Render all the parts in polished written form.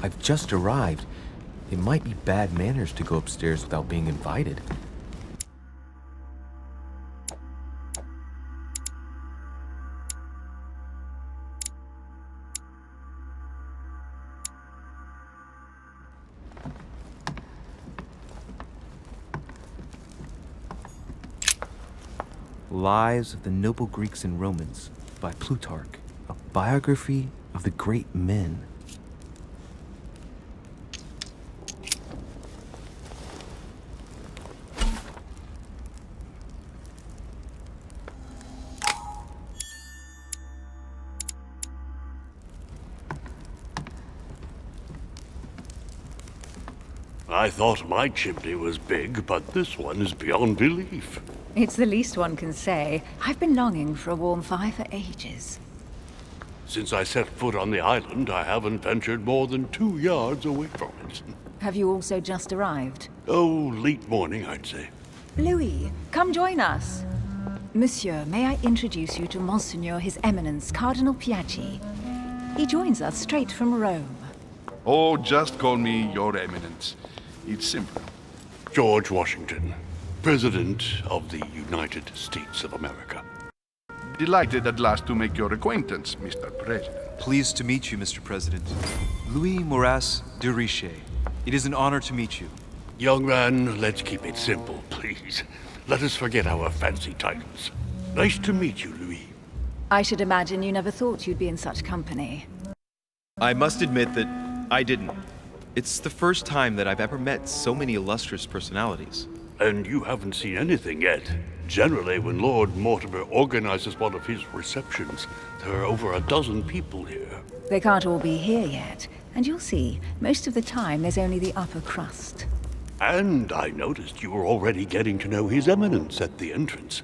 I've just arrived. It might be bad manners to go upstairs without being invited. Lives of the Noble Greeks and Romans by Plutarch, a biography of the great men. I thought my chimney was big, but this one is beyond belief. It's the least one can say. I've been longing for a warm fire for ages. Since I set foot on the island, I haven't ventured more than 2 yards away from it. Have you also just arrived? Oh, late morning, I'd say. Louis, come join us. Monsieur, may I introduce you to Monseigneur His Eminence, Cardinal Piaggi. He joins us straight from Rome. Oh, just call me Your Eminence. It's simple. George Washington, President of the United States of America. Delighted at last to make your acquaintance, Mr. President. Pleased to meet you, Mr. President. Louis Maurras de Richet. It is an honor to meet you. Young man, let's keep it simple, please. Let us forget our fancy titles. Nice to meet you, Louis. I should imagine you never thought you'd be in such company. I must admit that I didn't. It's the first time that I've ever met so many illustrious personalities. And you haven't seen anything yet. Generally, when Lord Mortimer organizes one of his receptions, there are over a dozen people here. They can't all be here yet, and you'll see, most of the time there's only the upper crust. And I noticed you were already getting to know His Eminence at the entrance.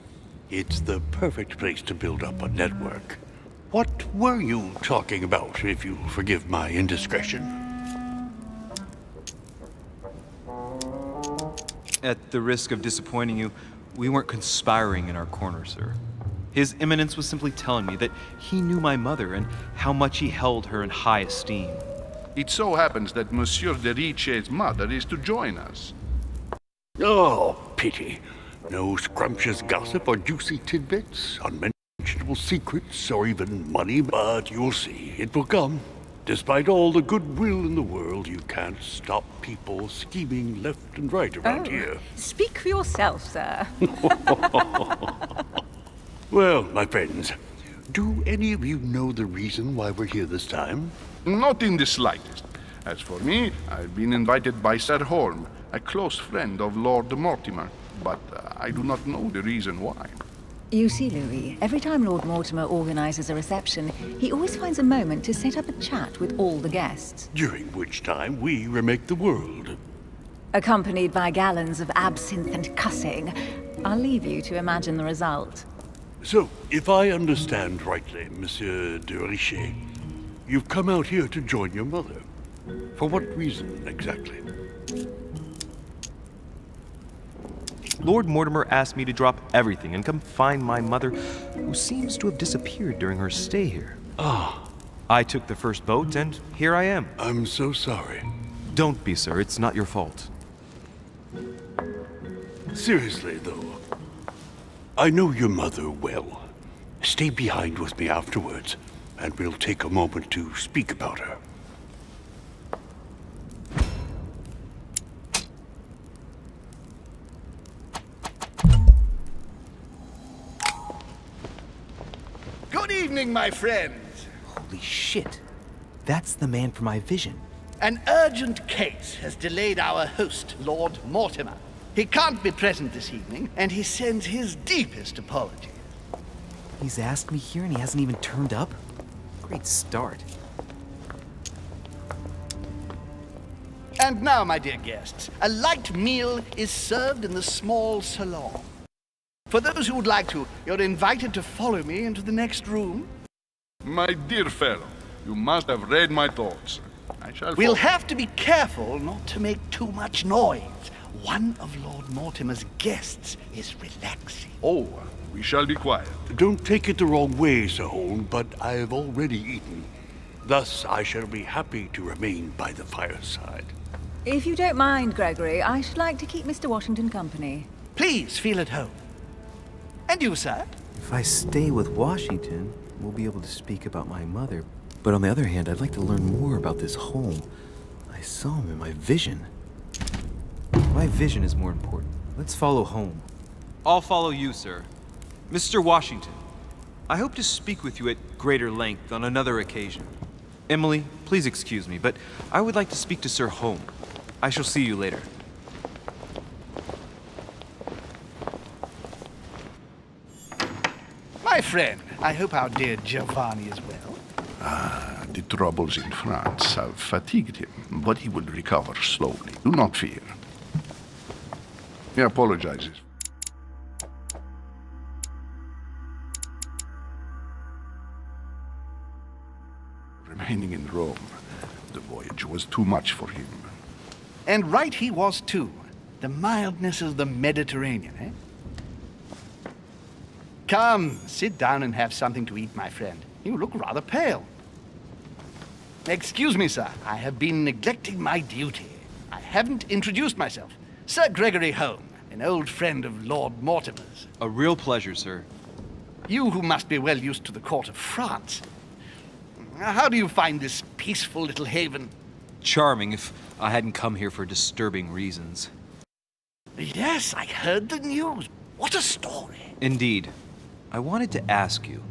It's the perfect place to build up a network. What were you talking about, if you'll forgive my indiscretion? At the risk of disappointing you, we weren't conspiring in our corner, sir. His Eminence was simply telling me that he knew my mother and how much he held her in high esteem. It so happens that Monsieur de Richet's mother is to join us. Oh, pity. No scrumptious gossip or juicy tidbits, unmentionable secrets, or even money, but you'll see, it will come. Despite all the goodwill in the world, you can't stop people scheming left and right around here. Speak for yourself, sir. Well, my friends, do any of you know the reason why we're here this time? Not in the slightest. As for me, I've been invited by Sir Holm, a close friend of Lord Mortimer, but I do not know the reason why. You see, Louis, every time Lord Mortimer organizes a reception, he always finds a moment to set up a chat with all the guests. During which time we remake the world. Accompanied by gallons of absinthe and cussing. I'll leave you to imagine the result. So, if I understand rightly, Monsieur de Richet, you've come out here to join your mother. For what reason, exactly? Lord Mortimer asked me to drop everything and come find my mother, who seems to have disappeared during her stay here. Ah. I took the first boat, and here I am. I'm so sorry. Don't be, sir. It's not your fault. Seriously, though, I know your mother well. Stay behind with me afterwards, and we'll take a moment to speak about her. Good evening, my friends. Holy shit. That's the man from my vision. An urgent case has delayed our host, Lord Mortimer. He can't be present this evening, and he sends his deepest apologies. He's asked me here and he hasn't even turned up? Great start. And now, my dear guests, a light meal is served in the small salon. For those who would like to, you're invited to follow me into the next room. My dear fellow, you must have read my thoughts. I shall We'll follow. have to be careful not to make too much noise. One of Lord Mortimer's guests is relaxing. Oh, we shall be quiet. Don't take it the wrong way, Sir Holm, but I've already eaten. Thus, I shall be happy to remain by the fireside. If you don't mind, Gregory, I should like to keep Mr. Washington company. Please feel at home. And you, sir? If I stay with Washington, we'll be able to speak about my mother. But on the other hand, I'd like to learn more about this home. I saw him in my vision. My vision is more important. Let's follow home. I'll follow you, sir. Mr. Washington, I hope to speak with you at greater length on another occasion. Emily, please excuse me, but I would like to speak to Sir Home. I shall see you later. My friend, I hope our dear Giovanni is well. The troubles in France have fatigued him, but he will recover slowly. Do not fear. He apologizes. Remaining in Rome, the voyage was too much for him. And right he was too. The mildness of the Mediterranean, eh? Come, sit down and have something to eat, my friend. You look rather pale. Excuse me, sir. I have been neglecting my duty. I haven't introduced myself. Sir Gregory Home, an old friend of Lord Mortimer's. A real pleasure, sir. You who must be well used to the court of France. How do you find this peaceful little haven? Charming if I hadn't come here for disturbing reasons. Yes, I heard the news. What a story. Indeed. I wanted to ask you.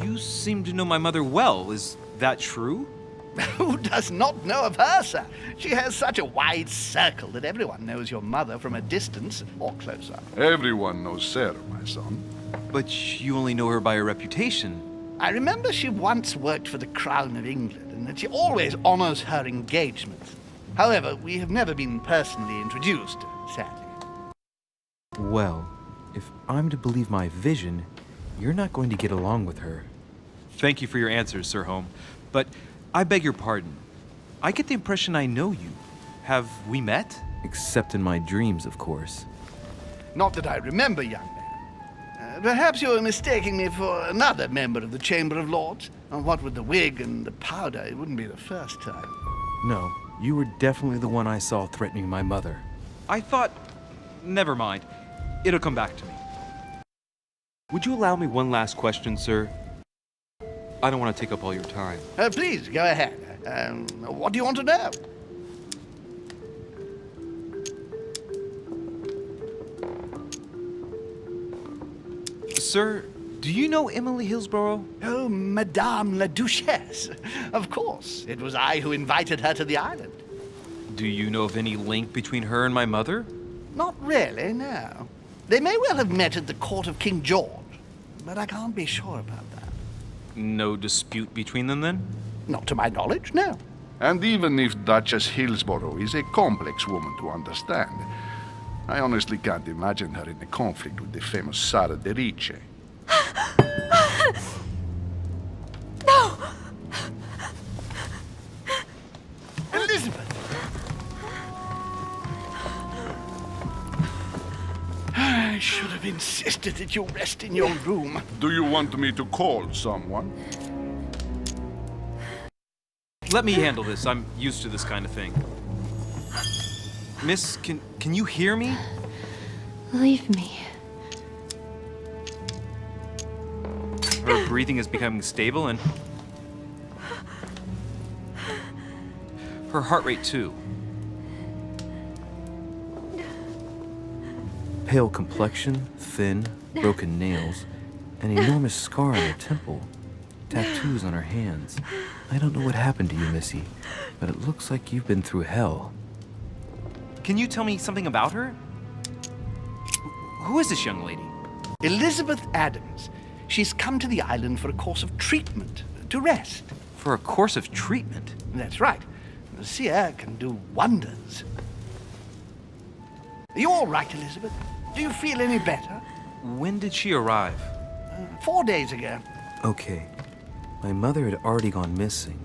You seem to know my mother well. Is that true? Who does not know of her, sir? She has such a wide circle that everyone knows your mother from a distance or closer. Everyone knows Sarah, my son. But you only know her by her reputation. I remember she once worked for the Crown of England and that she always honors her engagements. However, we have never been personally introduced, sadly. Well, if I'm to believe my vision, you're not going to get along with her. Thank you for your answers, Sir Home. But I beg your pardon. I get the impression I know you. Have we met? Except in my dreams, of course. Not that I remember, young man. Perhaps you're mistaking me for another member of the Chamber of Lords. And what with the wig and the powder, it wouldn't be the first time. No, you were definitely the one I saw threatening my mother. I thought... Never mind. It'll come back to me. Would you allow me one last question, sir? I don't want to take up all your time. Please, go ahead. What do you want to know? Sir, do you know Emily Hillsborough? Oh, Madame la Duchesse. Of course. It was I who invited her to the island. Do you know of any link between her and my mother? Not really, no. They may well have met at the court of King George, but I can't be sure about that. No dispute between them, then? Not to my knowledge, no. And even if Duchess Hillsborough is a complex woman to understand, I honestly can't imagine her in a conflict with the famous Sara de Ricci. No! Elizabeth! I should have insisted that you rest in your room. Do you want me to call someone? Let me handle this. I'm used to this kind of thing. Miss, can you hear me? Leave me. Her breathing is becoming stable and... her heart rate too. Pale complexion, thin, broken nails, an enormous scar on her temple, tattoos on her hands. I don't know what happened to you, Missy, but it looks like you've been through hell. Can you tell me something about her? Who is this young lady? Elizabeth Adams. She's come to the island for a course of treatment, to rest. For a course of treatment? That's right. The sea air can do wonders. Are you all right, Elizabeth? Do you feel any better? When did she arrive? 4 days ago. Okay, my mother had already gone missing.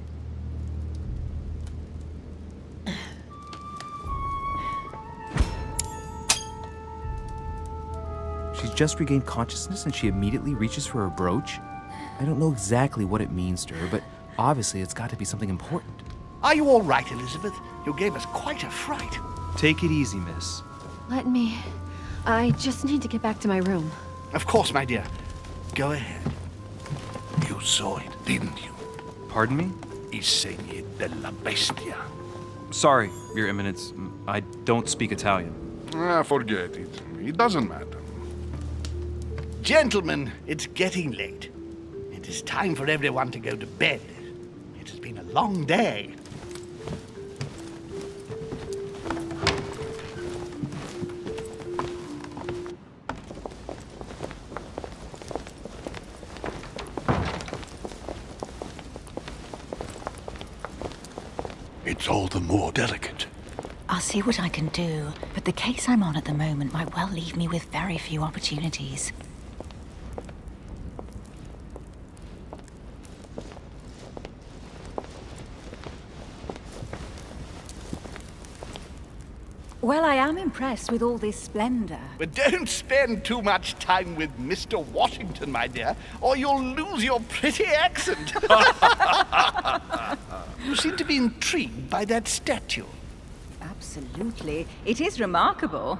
She's just regained consciousness and she immediately reaches for her brooch? I don't know exactly what it means to her, but obviously it's got to be something important. Are you all right, Elizabeth? You gave us quite a fright. Take it easy, miss. Let me. I just need to get back to my room. Of course, my dear. Go ahead. You saw it, didn't you? Pardon me? I segni della bestia. Sorry, Your Eminence. I don't speak Italian. Forget it. It doesn't matter. Gentlemen, it's getting late. It is time for everyone to go to bed. It has been a long day. It's all the more delicate. I'll see what I can do, but the case I'm on at the moment might well leave me with very few opportunities. Well, I am impressed with all this splendor. But don't spend too much time with Mr. Washington, my dear, or you'll lose your pretty accent. You seem to be intrigued by that statue. Absolutely. It is remarkable.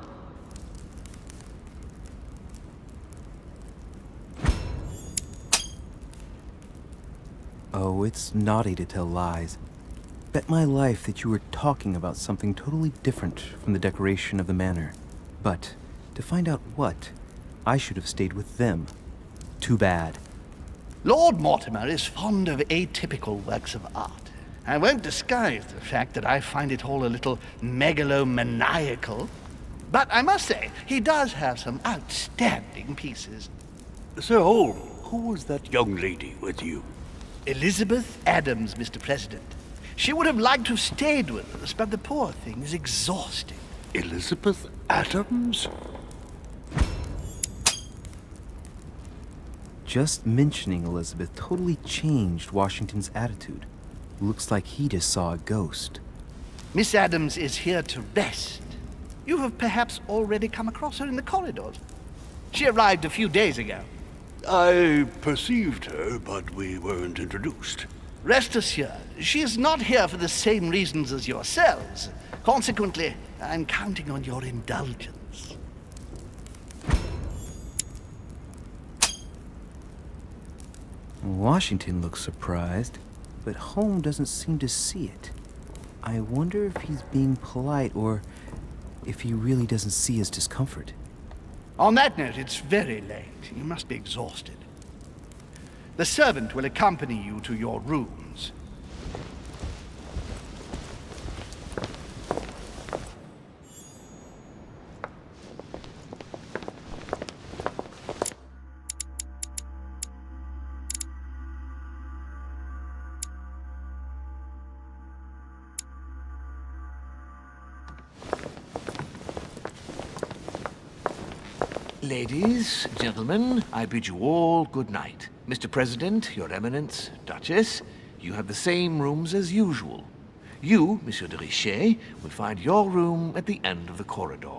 Oh, it's naughty to tell lies. Bet my life that you were talking about something totally different from the decoration of the manor. But to find out what, I should have stayed with them. Too bad. Lord Mortimer is fond of atypical works of art. I won't disguise the fact that I find it all a little megalomaniacal. But I must say, he does have some outstanding pieces. Sir Holm, who was that young lady with you? Elizabeth Adams, Mr. President. She would have liked to have stayed with us, but the poor thing is exhausted. Elizabeth Adams? Just mentioning Elizabeth totally changed Washington's attitude. Looks like he just saw a ghost. Miss Adams is here to rest. You have perhaps already come across her in the corridors. She arrived a few days ago. I perceived her, but we weren't introduced. Rest assured, she is not here for the same reasons as yourselves. Consequently, I'm counting on your indulgence. Washington looks surprised, but Holm doesn't seem to see it. I wonder if he's being polite or if he really doesn't see his discomfort. On that note, it's very late. You must be exhausted. The servant will accompany you to your rooms. Ladies, gentlemen, I bid you all good night. Mr. President, Your Eminence, Duchess, you have the same rooms as usual. You, Monsieur de Richet, will find your room at the end of the corridor.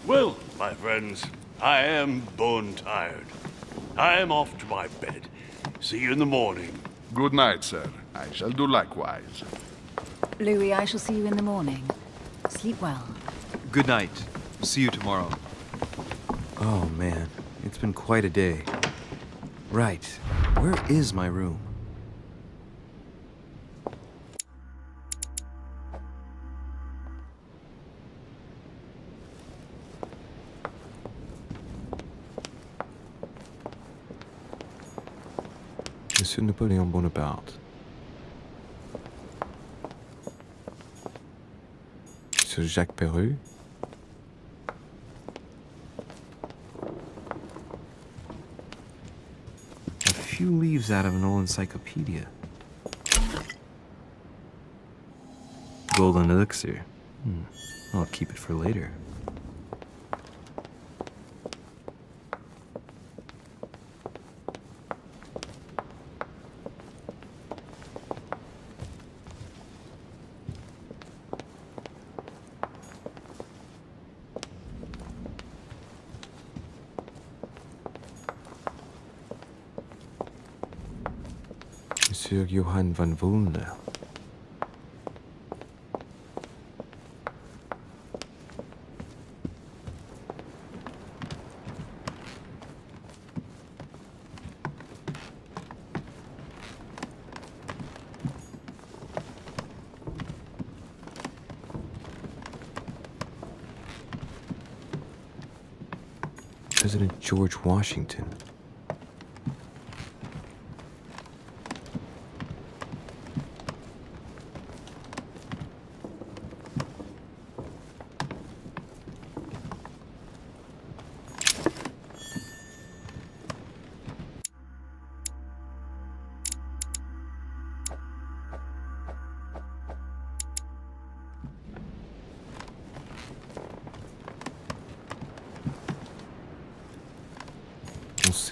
Well, my friends, I am bone tired. I am off to my bed. See you in the morning. Good night, sir. I shall do likewise. Louis, I shall see you in the morning. Sleep well. Good night. See you tomorrow. Oh man, it's been quite a day. Right, where is my room? Monsieur Napoleon Bonaparte. Monsieur Jacques Perru. A few leaves out of an old encyclopedia. Golden elixir. I'll keep it for later. Monsieur Johann von Wulner. President George Washington.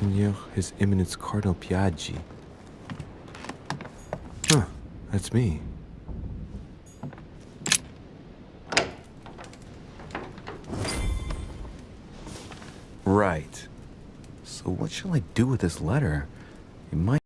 Monseigneur, His Eminence Cardinal Piaggi. Huh, that's me. Right. So what shall I do with this letter? It might